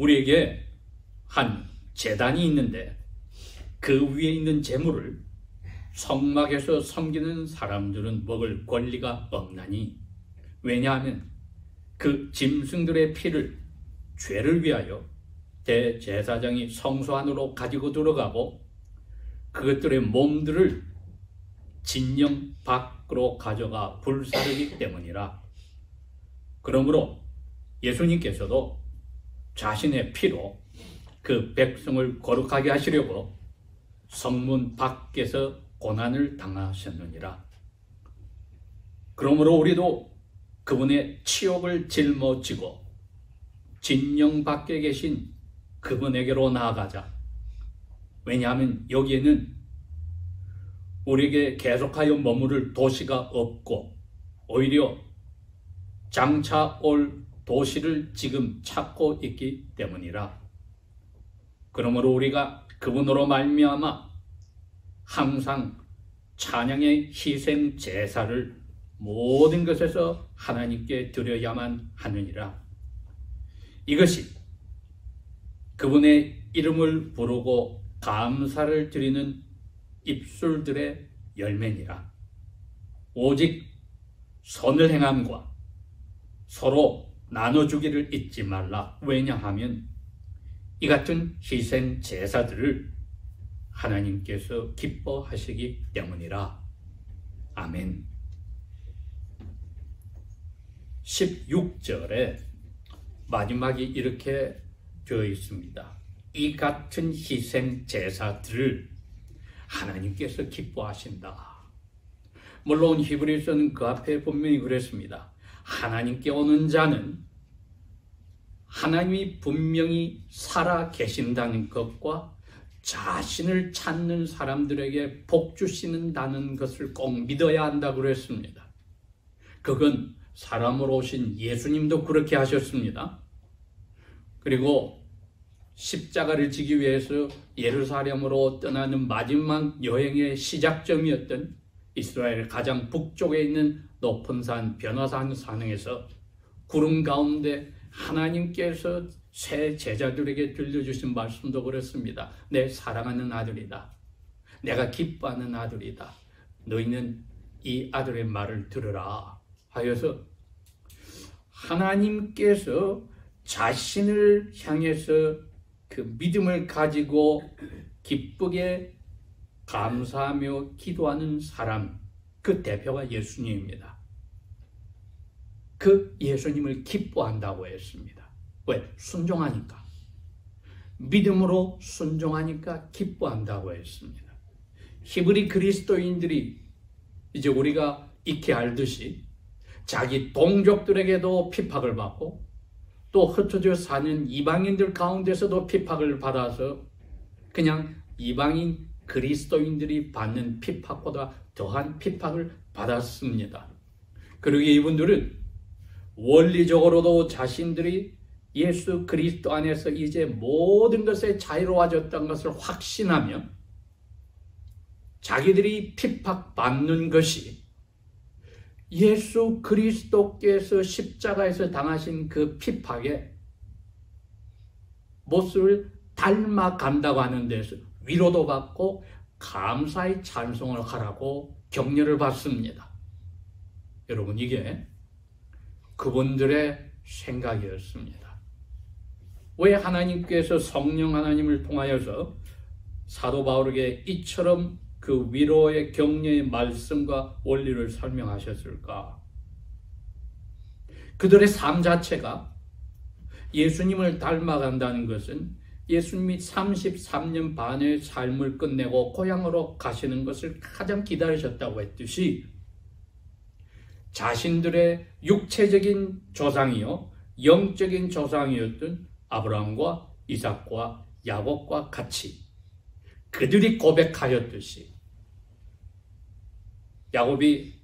우리에게 한 제단이 있는데 그 위에 있는 제물을 성막에서 섬기는 사람들은 먹을 권리가 없나니, 왜냐하면 그 짐승들의 피를 죄를 위하여 대제사장이 성소 안으로 가지고 들어가고 그것들의 몸들을 진영 밖으로 가져가 불사르기 때문이라. 그러므로 예수님께서도 자신의 피로 그 백성을 거룩하게 하시려고 성문 밖에서 고난을 당하셨느니라. 그러므로 우리도 그분의 치욕을 짊어지고 진영 밖에 계신 그분에게로 나아가자. 왜냐하면 여기에는 우리에게 계속하여 머무를 도시가 없고 오히려 장차 올 도시를 지금 찾고 있기 때문이라. 그러므로 우리가 그분으로 말미암아 항상 찬양의 희생 제사를 모든 것에서 하나님께 드려야만 하느니라. 이것이 그분의 이름을 부르고 감사를 드리는 입술들의 열매니라. 오직 선을 행함과 서로 나눠주기를 잊지 말라. 왜냐하면 이 같은 희생 제사들을 하나님께서 기뻐하시기 때문이라. 아멘. 16절에 마지막이 이렇게 되어 있습니다. 이 같은 희생 제사들을 하나님께서 기뻐하신다. 물론 히브리서는 그 앞에 분명히 그랬습니다. 하나님께 오는 자는 하나님이 분명히 살아 계신다는 것과 자신을 찾는 사람들에게 복 주시는다는 것을 꼭 믿어야 한다고 그랬습니다. 그건 사람으로 오신 예수님도 그렇게 하셨습니다. 그리고 십자가를 지기 위해서 예루살렘으로 떠나는 마지막 여행의 시작점이었던 이스라엘 가장 북쪽에 있는 높은 산 변화산 산에서 구름 가운데 하나님께서 새 제자들에게 들려주신 말씀도 그렇습니다. 내 사랑하는 아들이다. 내가 기뻐하는 아들이다. 너희는 이 아들의 말을 들으라 하여서 하나님께서 자신을 향해서 그 믿음을 가지고 기쁘게 감사하며 기도하는 사람, 그 대표가 예수님입니다. 그 예수님을 기뻐한다고 했습니다. 왜? 순종하니까. 믿음으로 순종하니까 기뻐한다고 했습니다. 히브리 그리스도인들이 이제 우리가 익히 알듯이 자기 동족들에게도 핍박을 받고 또 흩어져 사는 이방인들 가운데서도 핍박을 받아서 그냥 이방인 그리스도인들이 받는 핍박보다 더한 핍박을 받았습니다. 그리고 이분들은 원리적으로도 자신들이 예수 그리스도 안에서 이제 모든 것에 자유로워졌다는 것을 확신하며 자기들이 핍박받는 것이 예수 그리스도께서 십자가에서 당하신 그 핍박의 모습을 닮아간다고 하는 데서 위로도 받고 감사의 찬송을 하라고 격려를 받습니다. 여러분, 이게 그분들의 생각이었습니다. 왜 하나님께서 성령 하나님을 통하여서 사도 바울에게 이처럼 그 위로의 격려의 말씀과 원리를 설명하셨을까? 그들의 삶 자체가 예수님을 닮아간다는 것은 예수님이 33년 반의 삶을 끝내고 고향으로 가시는 것을 가장 기다리셨다고 했듯이 자신들의 육체적인 조상이요 영적인 조상이었던 아브라함과 이삭과 야곱과 같이 그들이 고백하였듯이 야곱이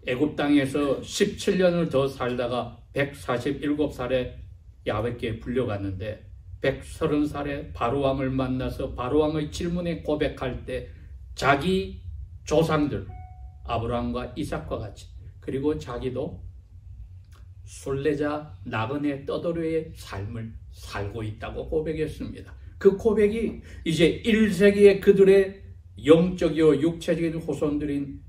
애굽 땅에서 17년을 더 살다가 147살에 야훼께 불려갔는데 130살에 바로왕을 만나서 바로왕의 질문에 고백할 때 자기 조상들 아브라함과 이삭과 같이 그리고 자기도 순례자 나그네 떠돌이의 삶을 살고 있다고 고백했습니다. 그 고백이 이제 1세기의 그들의 영적이요 육체적인 후손들인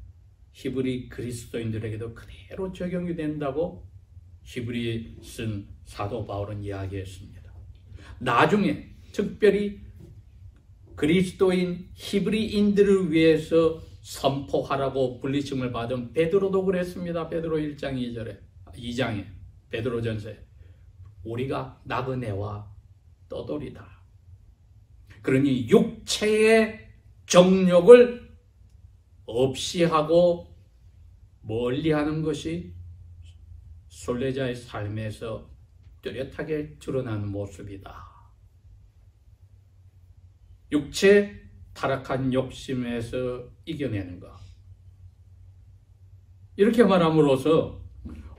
히브리 그리스도인들에게도 그대로 적용이 된다고 히브리에 쓴 사도 바울은 이야기했습니다. 나중에 특별히 그리스도인 히브리인들을 위해서 선포하라고 불리심을 받은 베드로도 그랬습니다. 베드로 1장 2장에 베드로전서에 우리가 나그네와 떠돌이다. 그러니 육체의 정욕을 없이 하고 멀리하는 것이 순례자의 삶에서 뚜렷하게 드러나는 모습이다. 육체 타락한 욕심에서 이겨내는 것. 이렇게 말함으로써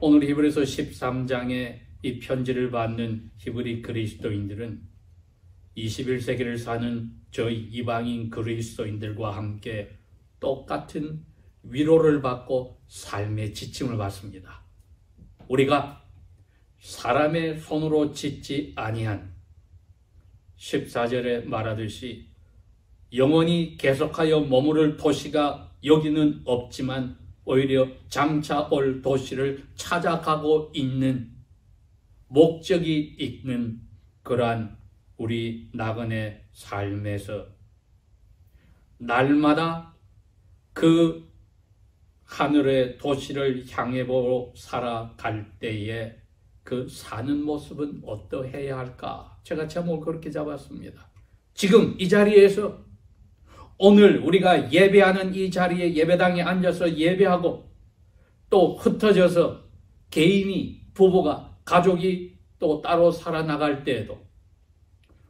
오늘 히브리서 13장에 이 편지를 받는 히브리 그리스도인들은 21세기를 사는 저희 이방인 그리스도인들과 함께 똑같은 위로를 받고 삶의 지침을 받습니다. 우리가 사람의 손으로 짓지 아니한 14절에 말하듯이 영원히 계속하여 머무를 도시가 여기는 없지만 오히려 장차 올 도시를 찾아가고 있는 목적이 있는 그러한 우리 나그네 삶에서 날마다 그 하늘의 도시를 향해 보고 살아갈 때에 그 사는 모습은 어떠해야 할까? 제가 제목을 그렇게 잡았습니다. 지금 이 자리에서 오늘 우리가 예배하는 이 자리에 예배당에 앉아서 예배하고 또 흩어져서 개인이, 부부가, 가족이 또 따로 살아나갈 때에도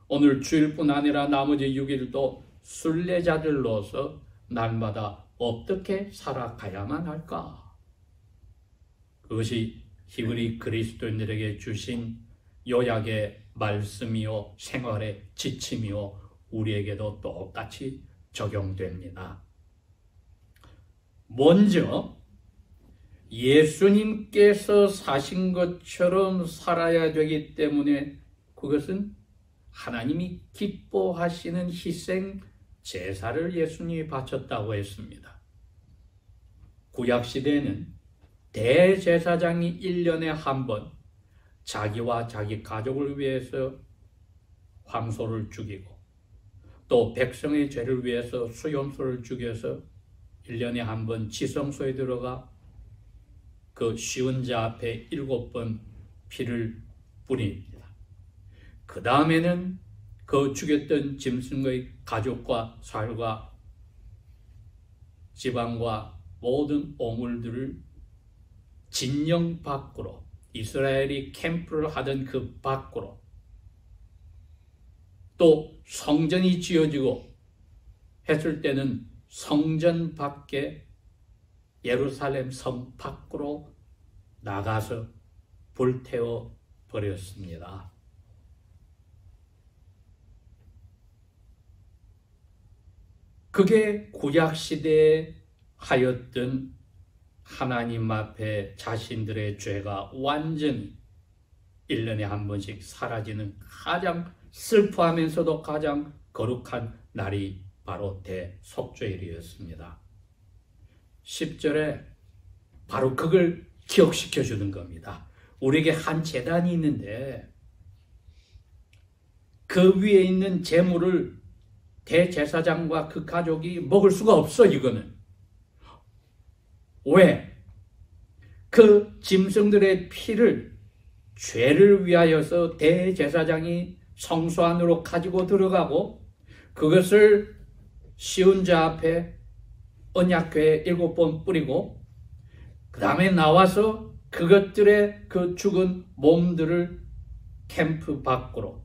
오늘 주일뿐 아니라 나머지 6일도 순례자들로서 날마다 어떻게 살아가야만 할까? 그것이 히브리 그리스도인들에게 주신 요약의 말씀이요 생활의 지침이요 우리에게도 똑같이 적용됩니다. 먼저 예수님께서 사신 것처럼 살아야 되기 때문에 그것은 하나님이 기뻐하시는 희생 제사를 예수님이 바쳤다고 했습니다. 구약시대에는 대제사장이 1년에 한 번 자기와 자기 가족을 위해서 황소를 죽이고 또 백성의 죄를 위해서 수염소를 죽여서 1년에 한 번 지성소에 들어가 그 쉬운 자 앞에 7번 피를 뿌립니다. 그 다음에는 그 죽였던 짐승의 가죽과 살과 지방과 모든 오물들을 진영 밖으로 이스라엘이 캠프를 하던 그 밖으로 또 성전이 지어지고 했을 때는 성전 밖에 예루살렘 성 밖으로 나가서 불태워 버렸습니다. 그게 구약시대에 하였던 하나님 앞에 자신들의 죄가 완전히 1년에 한 번씩 사라지는 가장 슬퍼하면서도 가장 거룩한 날이 바로 대속죄일이었습니다. 10절에 바로 그걸 기억시켜 주는 겁니다. 우리에게 한 제단이 있는데 그 위에 있는 제물을 대제사장과 그 가족이 먹을 수가 없어. 이거는 왜? 그 짐승들의 피를 죄를 위하여서 대제사장이 성소 안으로 가지고 들어가고 그것을 쉬운 자 앞에 언약궤에 7번 뿌리고 그 다음에 나와서 그것들의 그 죽은 몸들을 캠프 밖으로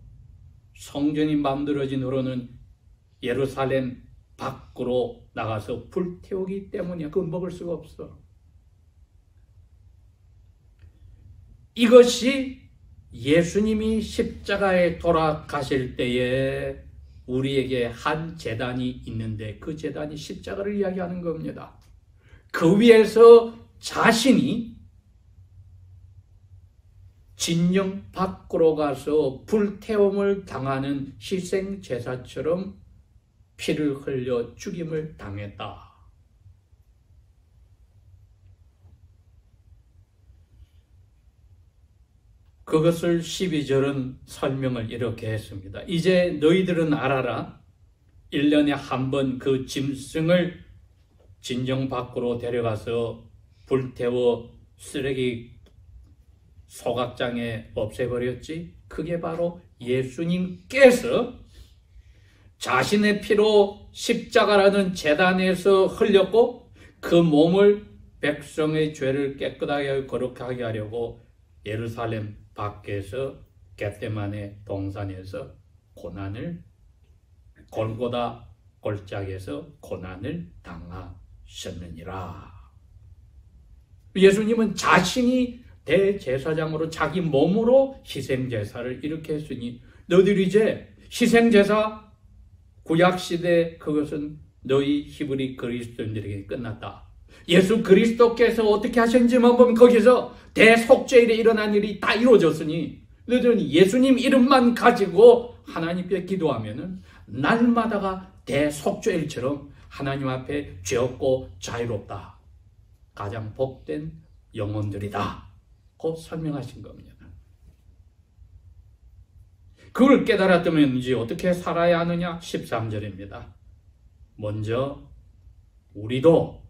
성전이 만들어진 후로는 예루살렘 밖으로 나가서 불태우기 때문이야. 그거 먹을 수가 없어. 이것이 예수님이 십자가에 돌아가실 때에 우리에게 한 제단이 있는데 그 제단이 십자가를 이야기하는 겁니다. 그 위에서 자신이 진영 밖으로 가서 불태움을 당하는 희생제사처럼 피를 흘려 죽임을 당했다. 그것을 12절은 설명을 이렇게 했습니다. 이제 너희들은 알아라. 1년에 한 번 그 짐승을 진영 밖으로 데려가서 불태워 쓰레기 소각장에 없애버렸지. 그게 바로 예수님께서 자신의 피로 십자가라는 제단에서 흘렸고 그 몸을 백성의 죄를 깨끗하게 거룩하게 하려고 예루살렘 밖에서 겟세마네 동산에서 고난을 골고다 골짜기에서 고난을 당하셨느니라. 예수님은 자신이 대제사장으로 자기 몸으로 희생제사를 이렇게 했으니 너희들이 이제 희생제사 구약시대 그것은 너희 히브리 그리스도인들에게 끝났다. 예수 그리스도께서 어떻게 하셨는지만 보면 거기서 대속죄일에 일어난 일이 다 이루어졌으니 너희들은 예수님 이름만 가지고 하나님께 기도하면은 날마다가 대속죄일처럼 하나님 앞에 죄 없고 자유롭다. 가장 복된 영혼들이다. 곧 설명하신 겁니다. 그걸 깨달았다면 이제 어떻게 살아야 하느냐? 13절입니다. 먼저 우리도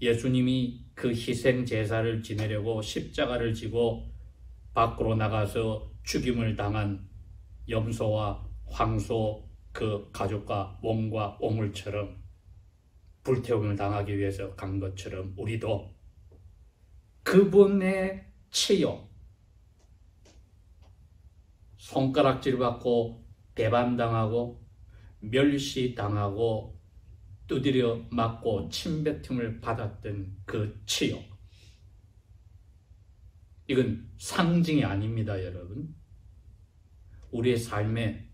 예수님이 그 희생 제사를 지내려고 십자가를 지고 밖으로 나가서 죽임을 당한 염소와 황소 그 가족과 옹과 옹물처럼 불태움을 당하기 위해서 간 것처럼 우리도 그분의 치욕, 손가락질 받고 배반당하고 멸시당하고 두드려 맞고 침뱉음을 받았던 그 치욕, 이건 상징이 아닙니다, 여러분. 우리의 삶에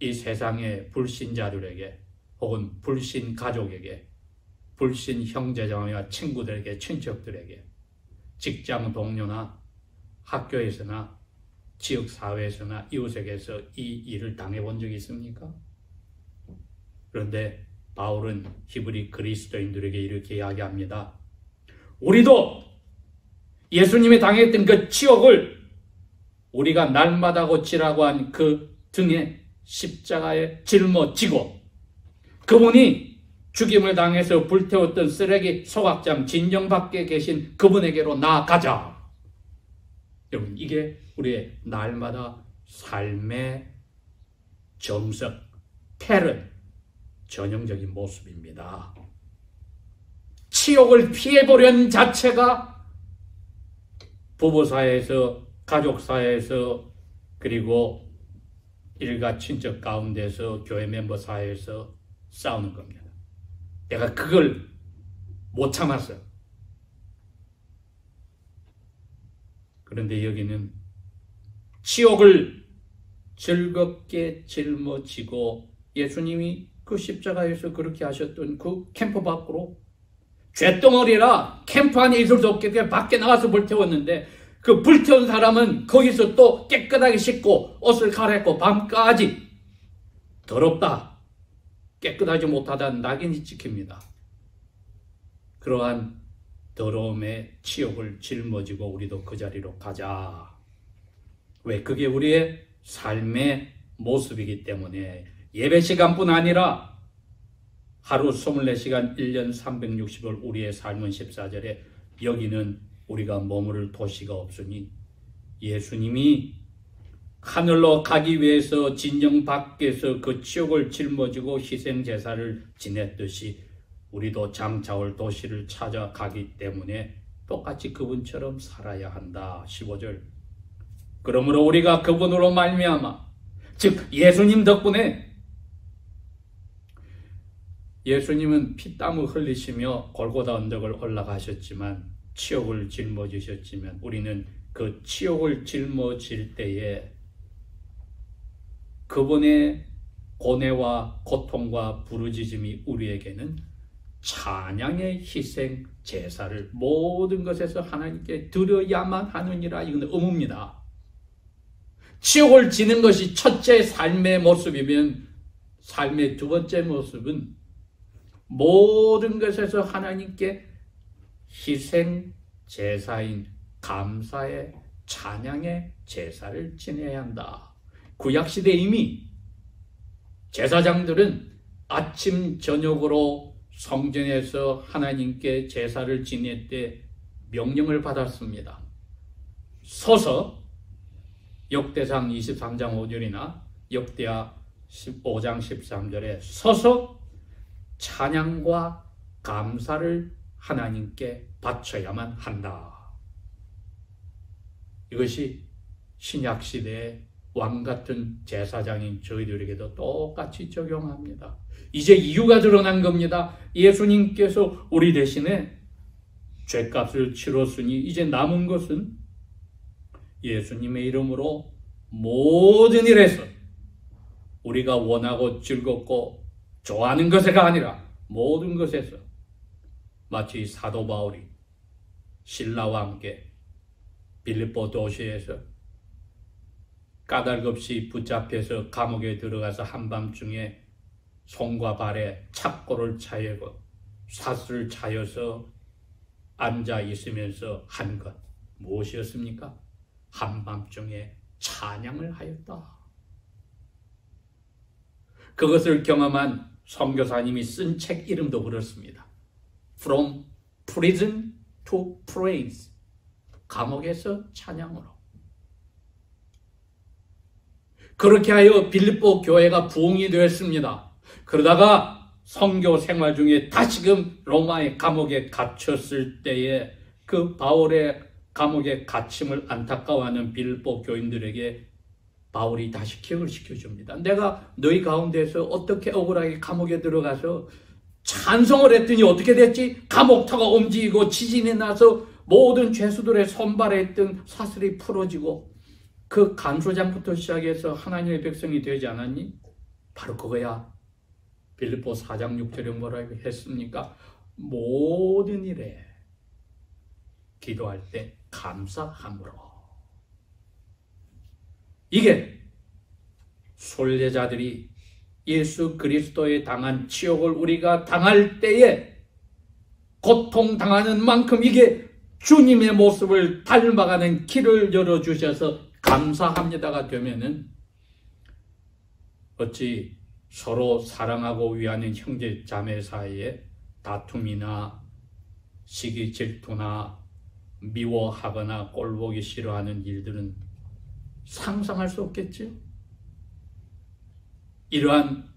이 세상의 불신자들에게 혹은 불신 가족에게, 불신 형제자매와 친구들에게, 친척들에게, 직장 동료나 학교에서나 지역사회에서나 이웃에게서 이 일을 당해본 적이 있습니까? 그런데 바울은 히브리 그리스도인들에게 이렇게 이야기합니다. 우리도 예수님이 당했던 그 치욕을 우리가 날마다 고치라고 한 그 등에 십자가에 짊어지고 그분이 죽임을 당해서 불태웠던 쓰레기 소각장 진영 밖에 계신 그분에게로 나아가자. 여러분, 이게 우리의 날마다 삶의 정석, 패런, 전형적인 모습입니다. 치욕을 피해보려는 자체가 부부사이에서, 가족사이에서, 그리고 일가 친척 가운데서, 교회 멤버 사이에서 싸우는 겁니다. 내가 그걸 못 참았어. 그런데 여기는 치욕을 즐겁게 짊어지고 예수님이 그 십자가에서 그렇게 하셨던 그 캠프 밖으로 쇳덩어리라 캠프 안에 있을 수 없게 밖에 나가서 불태웠는데 그 불태운 사람은 거기서 또 깨끗하게 씻고 옷을 갈아입고 밤까지 더럽다, 깨끗하지 못하다는 낙인이 찍힙니다. 그러한 더러움의 치욕을 짊어지고 우리도 그 자리로 가자. 왜? 그게 우리의 삶의 모습이기 때문에 예배 시간뿐 아니라 하루 24시간 1년 360일 우리의 삶은 14절에 여기는 우리가 머무를 도시가 없으니 예수님이 하늘로 가기 위해서 진영 밖에서 그 치욕을 짊어지고 희생제사를 지냈듯이 우리도 장차올 도시를 찾아가기 때문에 똑같이 그분처럼 살아야 한다. 15절. 그러므로 우리가 그분으로 말미암아, 즉 예수님 덕분에, 예수님은 피땀을 흘리시며 골고다 언덕을 올라가셨지만 치욕을 짊어지셨지만 우리는 그 치욕을 짊어질 때에 그분의 고뇌와 고통과 부르짖음이 우리에게는 찬양의 희생 제사를 모든 것에서 하나님께 드려야만 하느니라. 이건 의무입니다. 지옥을 지는 것이 첫째 삶의 모습이면 삶의 두 번째 모습은 모든 것에서 하나님께 희생 제사인 감사의 찬양의 제사를 지내야 한다. 구약시대 이미 제사장들은 아침 저녁으로 성전에서 하나님께 제사를 지낼 때 명령을 받았습니다. 서서 역대상 23장 5절이나 역대하 15장 13절에 서서 찬양과 감사를 하나님께 바쳐야만 한다. 이것이 신약시대의 왕같은 제사장인 저희들에게도 똑같이 적용합니다. 이제 이유가 드러난 겁니다. 예수님께서 우리 대신에 죄값을 치렀으니 이제 남은 것은 예수님의 이름으로 모든 일에서 우리가 원하고 즐겁고 좋아하는 것에가 아니라 모든 것에서 마치 사도 바울이 신라와 함께 빌립보 도시에서 까닭없이 붙잡혀서 감옥에 들어가서 한밤중에 손과 발에 착고를 차여고 사슬을 차여서 앉아 있으면서 한 것 무엇이었습니까? 한밤중에 찬양을 하였다. 그것을 경험한 선교사님이 쓴 책 이름도 그렇습니다. From Prison to Praise. 감옥에서 찬양으로. 그렇게 하여 빌립보 교회가 부흥이 되었습니다. 그러다가 선교 생활 중에 다시금 로마의 감옥에 갇혔을 때에 그 바울의 감옥에 갇힘을 안타까워하는 빌립보 교인들에게 바울이 다시 기억을 시켜줍니다. 내가 너희 가운데서 어떻게 억울하게 감옥에 들어가서 찬송을 했더니 어떻게 됐지? 감옥터가 움직이고 지진이 나서 모든 죄수들의 손발에 있던 사슬이 풀어지고 그 간소장부터 시작해서 하나님의 백성이 되지 않았니? 바로 그거야. 빌립보 4장 6절에 뭐라고 했습니까? 모든 일에 기도할 때 감사함으로. 이게 순례자들이 예수 그리스도에 당한 치욕을 우리가 당할 때에 고통당하는 만큼 이게 주님의 모습을 닮아가는 길을 열어주셔서 감사합니다가 되면은 어찌 서로 사랑하고 위하는 형제 자매 사이에 다툼이나 시기 질투나 미워하거나 꼴보기 싫어하는 일들은 상상할 수 없겠지? 이러한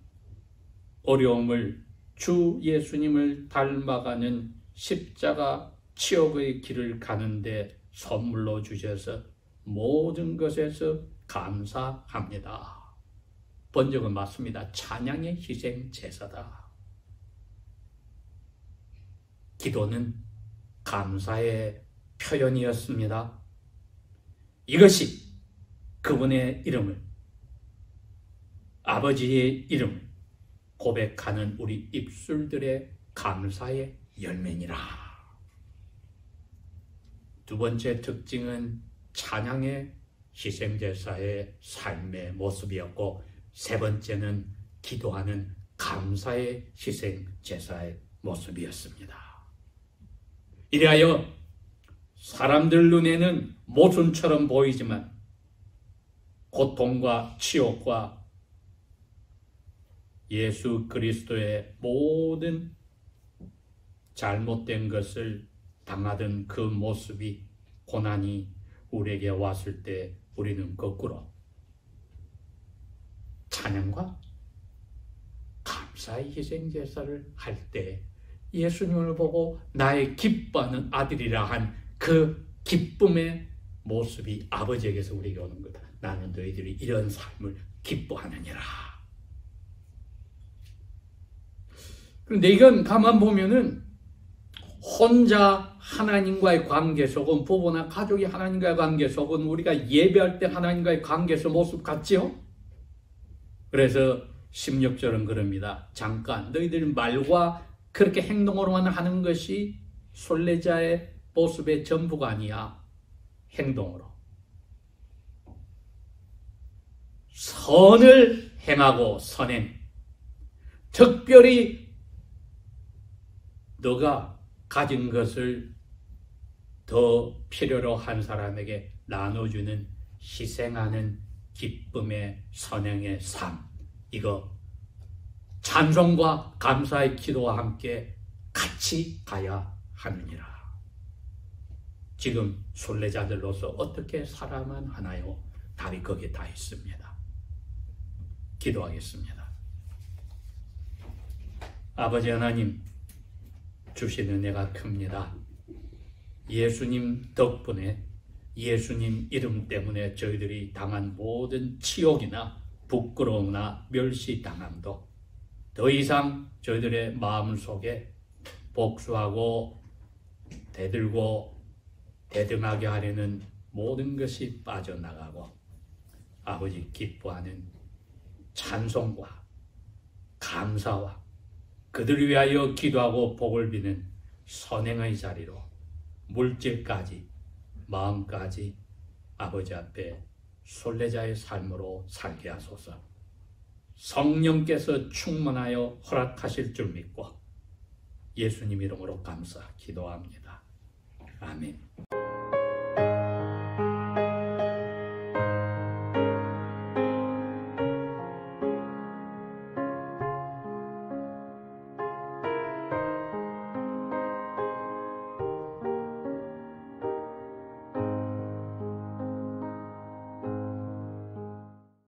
어려움을 주 예수님을 닮아가는 십자가 치욕의 길을 가는데 선물로 주셔서 모든 것에서 감사합니다. 번역은 맞습니다. 찬양의 희생 제사다. 기도는 감사의 표현이었습니다. 이것이 그분의 이름을, 아버지의 이름을 고백하는 우리 입술들의 감사의 열매니라. 두 번째 특징은 찬양의 희생제사의 삶의 모습이었고, 세 번째는 기도하는 감사의 희생제사의 모습이었습니다. 이래하여 사람들 눈에는 모순처럼 보이지만 고통과 치욕과 예수 그리스도의 모든 잘못된 것을 당하던 그 모습이, 고난이 우리에게 왔을 때 우리는 거꾸로 찬양과 감사의 희생제사를 할 때 예수님을 보고 나의 기뻐하는 아들이라 한 그 기쁨의 모습이 아버지에게서 우리에게 오는 거다. 나는 너희들이 이런 삶을 기뻐하느니라. 그런데 이건 가만 보면은 혼자 하나님과의 관계 속은, 부부나 가족이 하나님과의 관계 속은 우리가 예배할 때 하나님과의 관계에서 모습 같지요? 그래서 16절은 그럽니다. 잠깐 너희들 말과 그렇게 행동으로만 하는 것이 순례자의 모습의 전부가 아니야. 행동으로. 선을 행하고 선행. 특별히 너가 가진 것을 더 필요로 한 사람에게 나눠주는 희생하는 기쁨의 선행의 삶. 이거 찬송과 감사의 기도와 함께 같이 가야 하느니라. 지금 순례자들로서 어떻게 살아만 하나요? 답이 거기에 다 있습니다. 기도하겠습니다. 아버지 하나님, 주신 은혜가 큽니다. 예수님 덕분에, 예수님 이름 때문에 저희들이 당한 모든 치욕이나 부끄러움이나 멸시당함도 더 이상 저희들의 마음속에 복수하고 대들고 대등하게 하려는 모든 것이 빠져나가고 아버지 기뻐하는 찬송과 감사와 그들을 위하여 기도하고 복을 비는 선행의 자리로 물질까지 마음까지 아버지 앞에 순례자의 삶으로 살게 하소서. 성령께서 충만하여 허락하실 줄 믿고 예수님 이름으로 감사 기도합니다. 아멘.